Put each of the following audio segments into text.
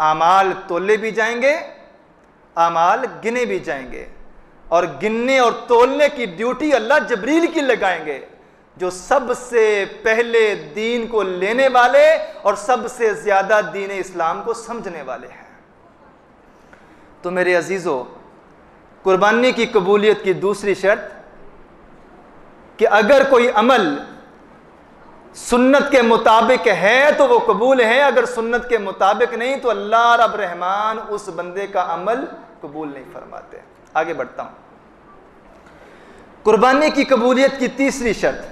आमाल तोले भी जाएंगे, आमाल गिने भी जाएंगे, और गिनने और तोलने की ड्यूटी अल्लाह जबरील की लगाएंगे, जो सबसे पहले दीन को लेने वाले और सबसे ज्यादा दीन इस्लाम को समझने वाले हैं। तो मेरे अजीजों, कुर्बानी की कबूलियत की दूसरी शर्त कि अगर कोई अमल सुन्नत के मुताबिक है तो वो कबूल है, अगर सुन्नत के मुताबिक नहीं तो अल्लाह रब रहमान उस बंदे का अमल कबूल नहीं फरमाते। आगे बढ़ता हूं। कुर्बानी की कबूलियत की तीसरी शर्त,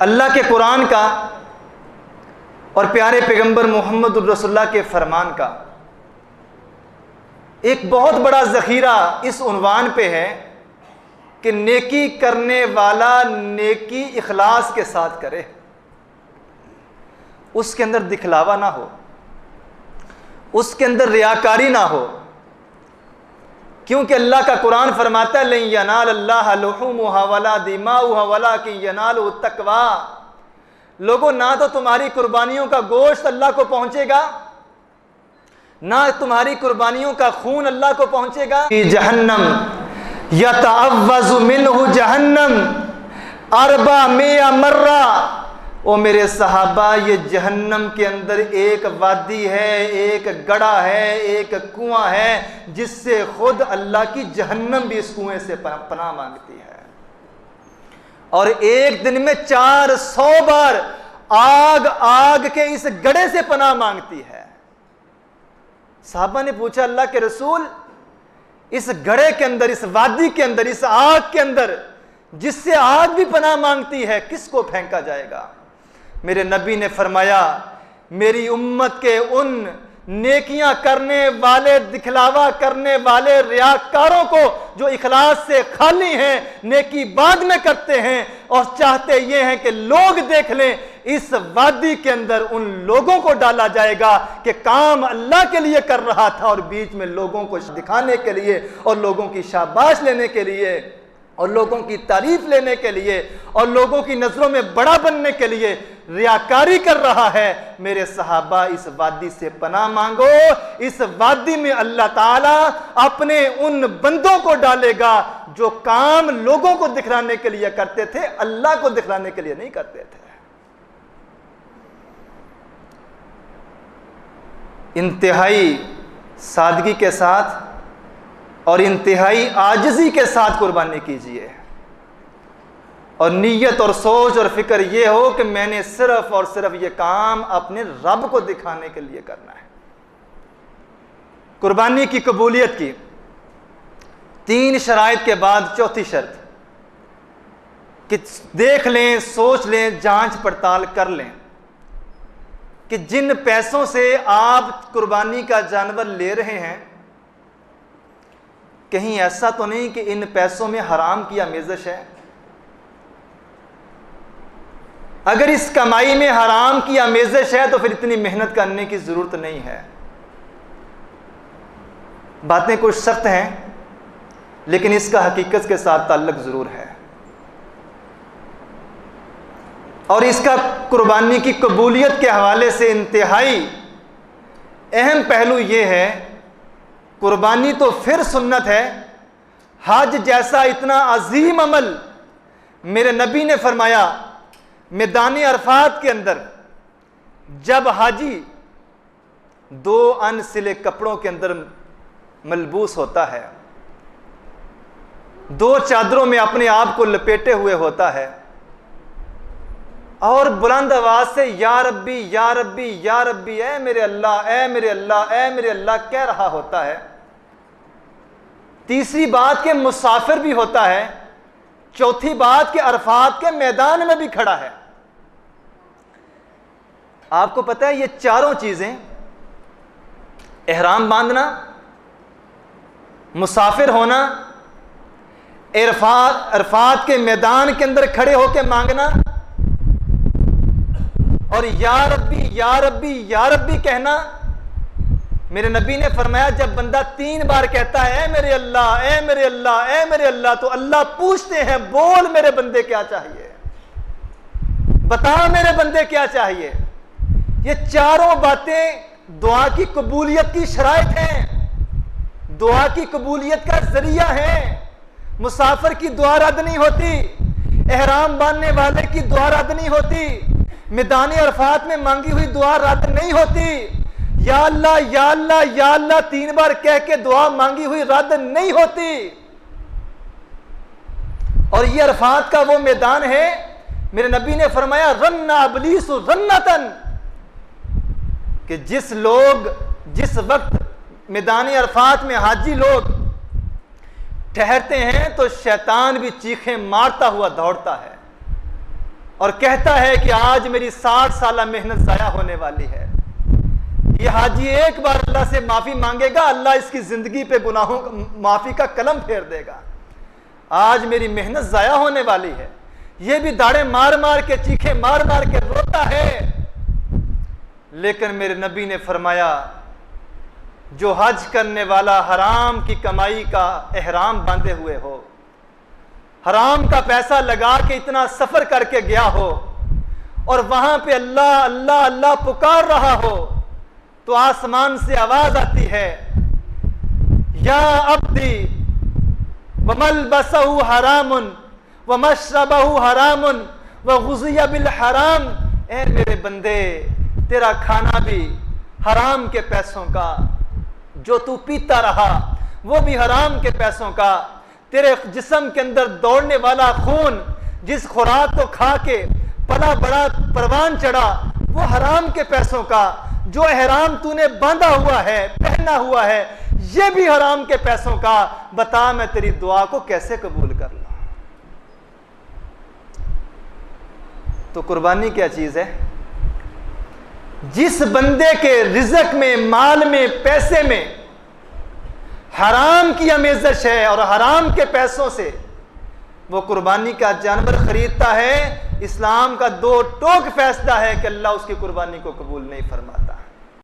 अल्लाह के कुरान का और प्यारे पैगंबर मोहम्मद रसूलुल्लाह के फरमान का एक बहुत बड़ा जखीरा इस उन्वान पे है कि नेकी करने वाला नेकी इखलास के साथ करे, उसके अंदर दिखलावा ना हो, उसके अंदर रियाकारी ना हो, क्योंकि अल्लाह का कुरान फरमाता है लन यनाल अल्लाह लुहुमुहा वला दिमाउहा वलाकिन यनालु तक़वा। लोगों, ना तो तुम्हारी कुर्बानियों का गोश्त अल्लाह को पहुंचेगा, ना तुम्हारी कुर्बानियों का खून अल्लाह को पहुंचेगा। जहन्नम यतअव्वज़ु मिन्हु जहन्नम अरबा मिया मर्रा। ओ मेरे सहाबा, ये जहन्नम के अंदर एक वादी है, एक गड़ा है, एक कुआं है, जिससे खुद अल्लाह की जहन्नम भी इस कुएं से पनाह मांगती है, और एक दिन में 400 बार आग के इस गड़े से पनाह मांगती है। साहबा ने पूछा, अल्लाह के रसूल, इस गड़े के अंदर, इस वादी के अंदर, इस आग के अंदर, जिससे आग भी पनाह मांगती है, किसको फेंका जाएगा? मेरे नबी ने फरमाया, मेरी उम्मत के उन नेकियां करने वाले, दिखलावा करने वाले रियाकारों को जो इखलास से खाली हैं, नेकी बाद में करते हैं और चाहते ये हैं कि लोग देख लें, इस वादी के अंदर उन लोगों को डाला जाएगा कि काम अल्लाह के लिए कर रहा था और बीच में लोगों को दिखाने के लिए और लोगों की शाबाश लेने के लिए और लोगों की तारीफ लेने के लिए और लोगों की नजरों में बड़ा बनने के लिए रियाकारी कर रहा है। मेरे सहाबा, इस वादी से पनाह मांगो, इस वादी में अल्लाह ताला अपने उन बंदों को डालेगा जो काम लोगों को दिखलाने के लिए करते थे, अल्लाह को दिखलाने के लिए नहीं करते थे। इंतहाई सादगी के साथ और इंतहाई आजिज़ी के साथ कुर्बानी कीजिए, और नीयत और सोच और फिक्र ये हो कि मैंने सिर्फ और सिर्फ ये काम अपने रब को दिखाने के लिए करना है। कुर्बानी की कबूलियत की 3 शराइत के बाद चौथी शर्त कि देख लें, सोच लें, जांच पड़ताल कर लें कि जिन पैसों से आप कुर्बानी का जानवर ले रहे हैं, कहीं ऐसा तो नहीं कि इन पैसों में हराम की आमेज़श है। अगर इस कमाई में हराम की आमेज़श है तो फिर इतनी मेहनत करने की जरूरत नहीं है। बातें कुछ सख्त हैं, लेकिन इसका हकीकत के साथ ताल्लुक जरूर है। और इसका कुर्बानी की कबूलियत के हवाले से इंतहाई अहम पहलू यह है, कुर्बानी तो फिर सुन्नत है, हज जैसा इतना अजीम अमल मेरे नबी ने फरमाया, मैदान अरफात के अंदर जब हाजी 2 अनसिले कपड़ों के अंदर मलबूस होता है, 2 चादरों में अपने आप को लपेटे हुए होता है और बुलंद आवाज से या रब्बी या रब्बी या रब्बी, ऐ मेरे अल्लाह, ऐ मेरे अल्लाह, ऐ मेरे अल्लाह कह रहा होता है। तीसरी बात के मुसाफिर भी होता है, चौथी बात के अरफात के मैदान में भी खड़ा है। आपको पता है ये चारों चीजें, एहराम बांधना, मुसाफिर होना, अरफात के मैदान के अंदर खड़े होकर मांगना और या रब्बी या रब्बी कहना। मेरे नबी ने फरमाया जब बंदा 3 बार कहता है ऐ मेरे अल्लाह, ऐ मेरे अल्लाह, ऐ मेरे अल्लाह, तो अल्लाह पूछते हैं बोल मेरे बंदे क्या चाहिए। बता मेरे बंदे क्या चाहिए। ये चारों बातें दुआ की कबूलियत की शराइत हैं, दुआ की कबूलियत का जरिया है। मुसाफिर की दुआ रद्द नहीं होती, एहराम बांधने वाले की दुआ रद्द नहीं होती, मैदान अरफात में मांगी हुई दुआ रद्द नहीं होती। या अल्लाह या अल्लाह या अल्लाह 3 बार कह के दुआ मांगी हुई रद्द नहीं होती। और ये अरफात का वो मैदान है, मेरे नबी ने फरमाया रन्ना इब्लीस रन्नतन, कि जिस वक्त मैदान अरफात में हाजी लोग ठहरते हैं तो शैतान भी चीखें मारता हुआ दौड़ता है और कहता है कि आज मेरी 60 साल मेहनत जाया होने वाली है। ये हाजी एक बार अल्लाह से माफी मांगेगा, अल्लाह इसकी जिंदगी पे गुनाहों माफी का कलम फेर देगा। आज मेरी मेहनत जाया होने वाली है। ये भी दाढ़े मार मार के, चीखे मार मार के रोता है। लेकिन मेरे नबी ने फरमाया जो हज करने वाला हराम की कमाई का एहराम बांधे हुए हो, हराम का पैसा लगा के इतना सफर करके गया हो और वहां पे अल्लाह अल्लाह अल्लाह पुकार रहा हो, तो आसमान से आवाज आती है या अब्दी वमलबसहु हरामुन वमशरबहु हरामुन वगुज़िया बिल हराम। ए मेरे बंदे, तेरा खाना भी हराम के पैसों का, जो तू पीता रहा वो भी हराम के पैसों का, तेरे जिस्म के अंदर दौड़ने वाला खून, जिस खुराक को खा के पला बड़ा परवान चढ़ा, वो हराम के पैसों का, जो एहराम तूने बांधा हुआ है, पहना हुआ है, ये भी हराम के पैसों का। बता मैं तेरी दुआ को कैसे कबूल कर लूं। तो कुर्बानी क्या चीज है? जिस बंदे के रिज़्क में, माल में, पैसे में हराम की आमेज़श है और हराम के पैसों से वो कुर्बानी का जानवर खरीदता है, इस्लाम का 2 टोक फैसला है कि अल्लाह उसकी कुर्बानी को कबूल नहीं फरमाता।